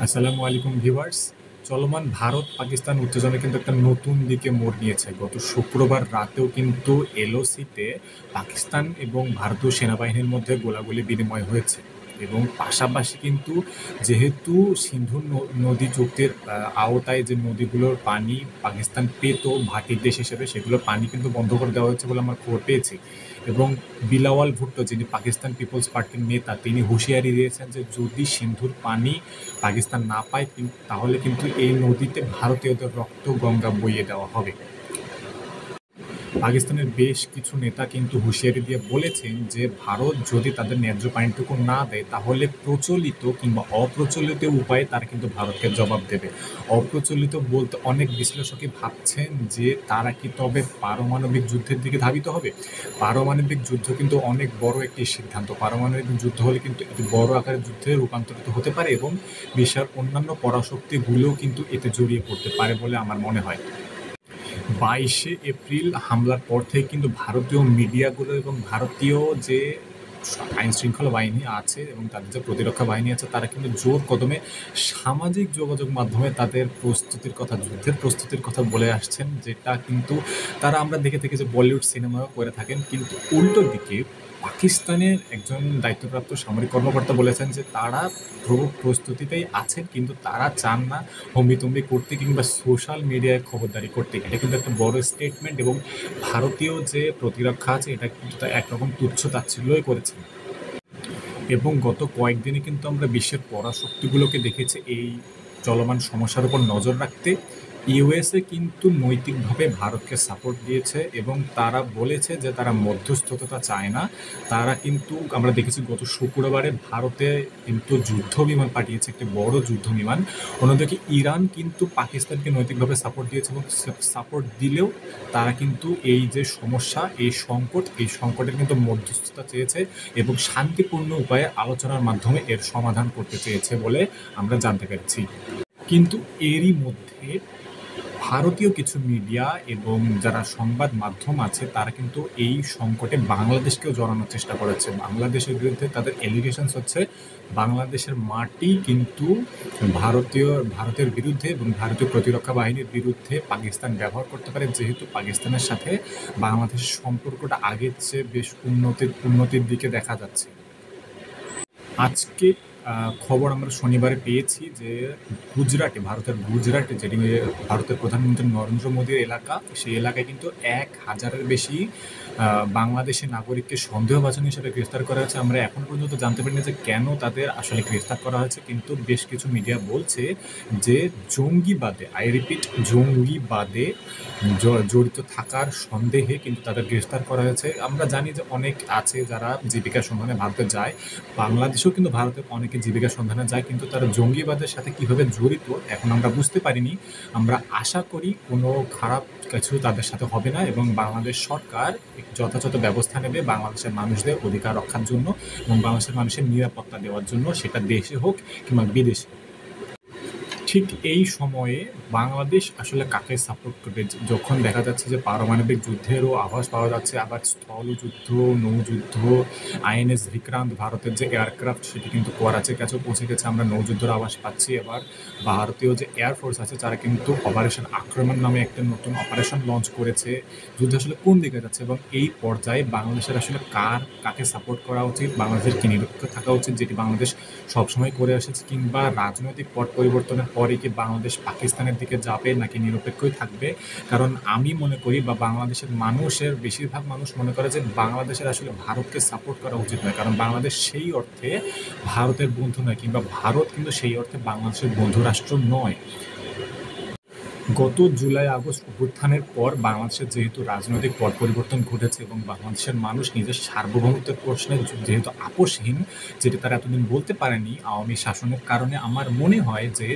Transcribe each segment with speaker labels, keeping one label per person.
Speaker 1: আসসালামু আলাইকুম ভিউয়ার্স। চলমান ভারত-পাকিস্তান উত্তেজনা কিন্তু একটা নতুন দিকে মোড় নিয়েছে। গত শুক্রবার রাতেও কিন্তু এলওসিতে পাকিস্তান এবং ভারতীয় সেনাবাহিনীর মধ্যে গোলাগুলি বিনিময় হয়েছে এবং পাশাপাশি কিন্তু যেহেতু সিন্ধু নদী চুক্তির আওতায় যে নদীগুলোর পানি পাকিস্তান পেত ভাটির দেশ হিসেবে, সেগুলোর পানি কিন্তু বন্ধ করে দেওয়া হয়েছে বলে আমরা খবর পেয়েছি। এবং বিলাওয়াল ভুট্টো, যিনি পাকিস্তান পিপলস পার্টির নেতা, তিনি হুঁশিয়ারি দিয়েছেন যে যদি সিন্ধুর পানি পাকিস্তান না পায় তাহলে কিন্তু এই নদীতে ভারতীয়দের রক্ত গঙ্গা বইয়ে দেওয়া হবে। পাকিস্তানের বেশ কিছু নেতা কিন্তু হুঁশিয়ারি দিয়ে বলেছেন যে ভারত যদি তাদের ন্যায্য পানিটুকু না দেয় তাহলে প্রচলিত কিংবা অপ্রচলিত উপায়ে তারা কিন্তু ভারতকে জবাব দেবে। অপ্রচলিত বলতে অনেক বিশ্লেষকই ভাবছেন যে তারা কি তবে পারমাণবিক যুদ্ধের দিকে ধাবিত হবে। পারমাণবিক যুদ্ধ কিন্তু অনেক বড় একটি সিদ্ধান্ত। পারমাণবিক যুদ্ধ হলে কিন্তু একটি বড় আকারের যুদ্ধে রূপান্তরিত হতে পারে এবং বিশ্বের অন্যান্য পরাশক্তিগুলোও কিন্তু এতে জড়িয়ে পড়তে পারে বলে আমার মনে হয়। 22শে এপ্রিল হামলার পর থেকে কিন্তু ভারতীয় মিডিয়াগুলো এবং ভারতীয় যে আইনশৃঙ্খলা বাহিনী আছে এবং তাদের যে প্রতিরক্ষা বাহিনী আছে, তারা কিন্তু জোর কদমে সামাজিক যোগাযোগ মাধ্যমে তাদের প্রস্তুতির কথা, যুদ্ধের প্রস্তুতির কথা বলে আসছেন, যেটা কিন্তু তারা আমরা দেখে থেকে যে বলিউড সিনেমাও করে থাকেন। কিন্তু উল্টো দিকে পাকিস্তানের একজন দায়িত্বপ্রাপ্ত সামরিক কর্মকর্তা বলেছেন যে তারা প্রস্তুতিতেই আছেন, কিন্তু তারা চান না হম্বিতম্বি করতে কিংবা সোশ্যাল মিডিয়ায় খবরদারি করতে। এটা কিন্তু একটা বড় স্টেটমেন্ট এবং ভারতীয় যে প্রতিরক্ষা আছে এটা কিন্তু একরকম তুচ্ছ তাচ্ছিল্যই করেছেন। এবং গত কয়েকদিনে কিন্তু আমরা বিশ্বের পরাশক্তিগুলোকে দেখেছি এই চলমান সমস্যার উপর নজর রাখতে। ইউএসএ কিন্তু নৈতিকভাবে ভারতকে সাপোর্ট দিয়েছে এবং তারা বলেছে যে তারা মধ্যস্থতা চায় না। তারা কিন্তু আমরা দেখেছি গত শুক্রবারে ভারতে কিন্তু যুদ্ধ বিমান পাঠিয়েছে, একটি বড় যুদ্ধ বিমান। অন্যদিকে ইরান কিন্তু পাকিস্তানকে নৈতিকভাবে সাপোর্ট দিয়েছে এবং সাপোর্ট দিলেও তারা কিন্তু এই যে সমস্যা, এই সংকটের কিন্তু মধ্যস্থতা চেয়েছে এবং শান্তিপূর্ণ উপায়ে আলোচনার মাধ্যমে এর সমাধান করতে চেয়েছে বলে আমরা জানতে পেরেছি। কিন্তু এরই মধ্যে ভারতীয় কিছু মিডিয়া এবং যারা সংবাদ মাধ্যম আছে তারা কিন্তু এই সংকটে বাংলাদেশকেও জড়ানোর চেষ্টা করেছে। বাংলাদেশের বিরুদ্ধে তাদের এলিগেশনস হচ্ছে বাংলাদেশের মাটি কিন্তু ভারতের বিরুদ্ধে এবং ভারতীয় প্রতিরক্ষা বাহিনীর বিরুদ্ধে পাকিস্তান ব্যবহার করতে পারে, যেহেতু পাকিস্তানের সাথে বাংলাদেশের সম্পর্কটা আগের চেয়ে বেশ উন্নতির দিকে দেখা যাচ্ছে। আজকে খবর আমরা শনিবারে পেয়েছি যে ভারতের গুজরাটে, যেটি ভারতের প্রধানমন্ত্রী নরেন্দ্র মোদীর এলাকা, সেই এলাকায় কিন্তু 1000-এর বেশি বাংলাদেশি নাগরিককে সন্দেহভাজন হিসেবে গ্রেফতার করা হয়েছে। আমরা এখন পর্যন্ত জানতে পারিনি যে কেন তাদের আসলে গ্রেফতার করা হয়েছে, কিন্তু বেশ কিছু মিডিয়া বলছে যে জঙ্গিবাদে, আই রিপিট, জঙ্গিবাদে জড়িত থাকার সন্দেহে কিন্তু তাদের গ্রেফতার করা হয়েছে। আমরা জানি যে অনেক আছে যারা জীবিকার সন্ধানে ভারতে যায়, বাংলাদেশেও কিন্তু ভারতে অনেকে জীবিকার সন্ধানে যায়, কিন্তু তারা জঙ্গিবাদের সাথে কিভাবে জড়িত এখন আমরা বুঝতে পারিনি। আমরা আশা করি কোনো খারাপ কিছু তাদের সাথে হবে না এবং বাংলাদেশ সরকার যথাযথ ব্যবস্থা নেবে বাংলাদেশের মানুষদের অধিকার রক্ষার জন্য এবং বাংলাদেশের মানুষের নিরাপত্তা দেওয়ার জন্য, সেটা দেশে হোক কিংবা বিদেশে। ঠিক এই সময়ে বাংলাদেশ আসলে কাকে সাপোর্ট করবে? যখন দেখা যাচ্ছে যে পারমাণবিক যুদ্ধেরও আভাস পাওয়া যাচ্ছে, আবার স্থলযুদ্ধ, নৌযুদ্ধ, আইএনএস বিক্রান্ত, ভারতের যে এয়ারক্রাফট সেটি কিন্তু করাচির কাছেও পৌঁছে গেছে, আমরা নৌযুদ্ধের আভাস পাচ্ছি। এবার ভারতীয় যে এয়ারফোর্স আছে তারা কিন্তু অপারেশন আক্রমণ নামে একটা নতুন অপারেশন লঞ্চ করেছে। যুদ্ধ আসলে কোন দিকে যাচ্ছে এবং এই পর্যায়ে বাংলাদেশের আসলে কাকে সাপোর্ট করা উচিত, বাংলাদেশের কি নিরপেক্ষ থাকা উচিত, যেটি বাংলাদেশ সবসময় করে এসেছে, কিংবা রাজনৈতিক পট পরিবর্তনের পরে কি বাংলাদেশ পাকিস্তানের দিকে যাবে নাকি নিরপেক্ষই থাকবে? কারণ আমি মনে করি বা বাংলাদেশের মানুষের বেশিরভাগ মানুষ মনে করে যে বাংলাদেশের আসলে ভারতকে সাপোর্ট করা উচিত নয়, কারণ বাংলাদেশ সেই অর্থে ভারতের বন্ধু নয়, কিংবা ভারত কিন্তু সেই অর্থে বাংলাদেশের বন্ধু রাষ্ট্র নয়। গত জুলাই-আগস্ট অভ্যুত্থানের পর বাংলাদেশের যেহেতু রাজনৈতিক পট পরিবর্তন ঘটেছে এবং বাংলাদেশের মানুষ নিজের সার্বভৌমত্বের প্রশ্নে যেহেতু আপোষহীন, যেটি তারা এতদিন বলতে পারেনি আওয়ামী শাসনের কারণে, আমার মনে হয় যে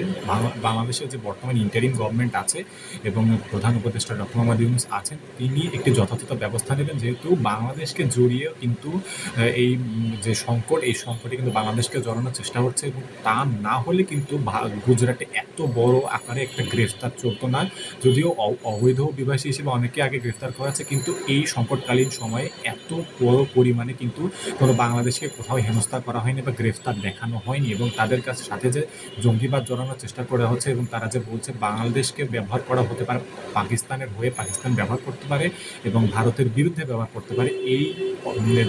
Speaker 1: বাংলাদেশের যে বর্তমান ইন্টারিম গভর্নমেন্ট আছে এবং প্রধান উপদেষ্টা ডক্টর মোহাম্মদ ইউনূস আছেন, তিনি একটি যথাযথ ব্যবস্থা নেবেন, যেহেতু বাংলাদেশকে জড়িয়ে কিন্তু এই যে সংকট, এই সংকটে কিন্তু বাংলাদেশকে জড়ানোর চেষ্টা হচ্ছে এবং তা না হলে কিন্তু গুজরাটে এত বড় আকারে একটা গ্রেফতার চলতে হতো না। যদিও অবৈধ অভিবাসী হিসেবে অনেকে আগে গ্রেফতার করা হয়েছে, কিন্তু এই সংকটকালীন সময়ে এত বড় পরিমাণে কিন্তু কোনো বাংলাদেশকে কোথাও হেনস্থা করা হয়নি বা গ্রেফতার দেখানো হয়নি। এবং তাদের কাছে সাথে যে জঙ্গিবাদ জড়ানোর চেষ্টা করা হচ্ছে এবং তারা যে বলছে বাংলাদেশকে ব্যবহার করা হতে পারে পাকিস্তানের হয়ে, পাকিস্তান ব্যবহার করতে পারে এবং ভারতের বিরুদ্ধে ব্যবহার করতে পারে, এই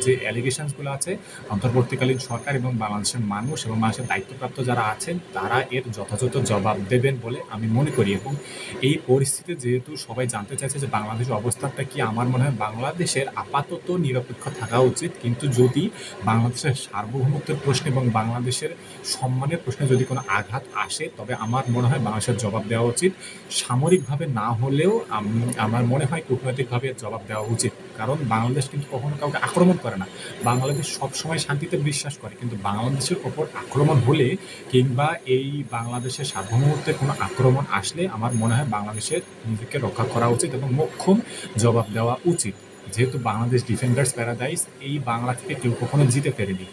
Speaker 1: যে অ্যালিগেশনসগুলো আছে, অন্তর্বর্তীকালীন সরকার এবং বাংলাদেশের মানুষ এবং মানুষের দায়িত্বপ্রাপ্ত যারা আছেন তারা এর যথাযথ জবাব দেবেন বলে আমি মনে করি। এবং এই পরিস্থিতিতে যেহেতু সবাই জানতে চাইছে যে বাংলাদেশের অবস্থাটা কি, আমার মনে হয় বাংলাদেশের আপাতত নিরপেক্ষ থাকা উচিত, কিন্তু যদি বাংলাদেশের সার্বভৌমত্বের প্রশ্নে এবং বাংলাদেশের সম্মানের প্রশ্নে যদি কোনো আঘাত আসে, তবে আমার মনে হয় বাংলাদেশের জবাব দেওয়া উচিত। সামরিকভাবে না হলেও আমার মনে হয় কূটনৈতিকভাবে জবাব দেওয়া উচিত, কারণ বাংলাদেশ কিন্তু কখনো কাউকে আক্রমণ করে না। বাংলাদেশ সবসময় শান্তিতে বিশ্বাস করে, কিন্তু বাংলাদেশের ওপর আক্রমণ হলে কিংবা এই বাংলাদেশের সার্বভৌমত্বে কোনো আক্রমণ আসলে আমার মনে হয় বাংলাদেশের নিজেকে রক্ষা করা উচিত এবং মোক্ষম জবাব দেওয়া উচিত। যেহেতু বাংলাদেশ ডিফেন্ডার্স প্যারাডাইস, এই বাংলা থেকে কেউ কখনো জিতে ফেরেনি।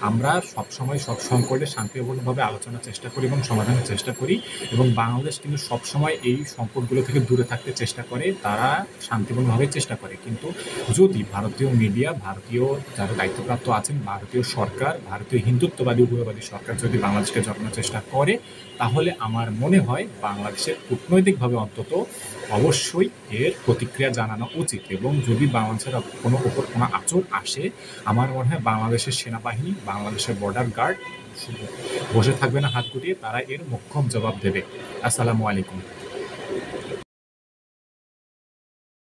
Speaker 1: আমরা সবসময় সব সংকটে শান্তিপূর্ণভাবে আলোচনার চেষ্টা করি এবং সমাধানের চেষ্টা করি, এবং বাংলাদেশ কিন্তু সবসময় এই সংকটগুলো থেকে দূরে থাকতে চেষ্টা করে, তারা শান্তিপূর্ণভাবে চেষ্টা করে। কিন্তু যদি ভারতীয় মিডিয়া, ভারতীয় যারা দায়িত্বপ্রাপ্ত আছেন, ভারতীয় সরকার, ভারতীয় হিন্দুত্ববাদী উগ্রবাদী সরকার যদি বাংলাদেশকে জড়ানোর চেষ্টা করে, তাহলে আমার মনে হয় বাংলাদেশের কূটনৈতিকভাবে অন্তত অবশ্যই এর প্রতিক্রিয়া জানানো উচিত। এবং যদি বাংলাদেশের কোনো ওপর কোনো আঁচড় আসে, আমার মনে হয় বাংলাদেশের সেনাবাহিনী, বাংলাদেশের বর্ডার গার্ড বসে থাকবে না হাত গুটিয়ে, তারা এর মোক্ষম জবাব দেবে। আসসালামু আলাইকুম।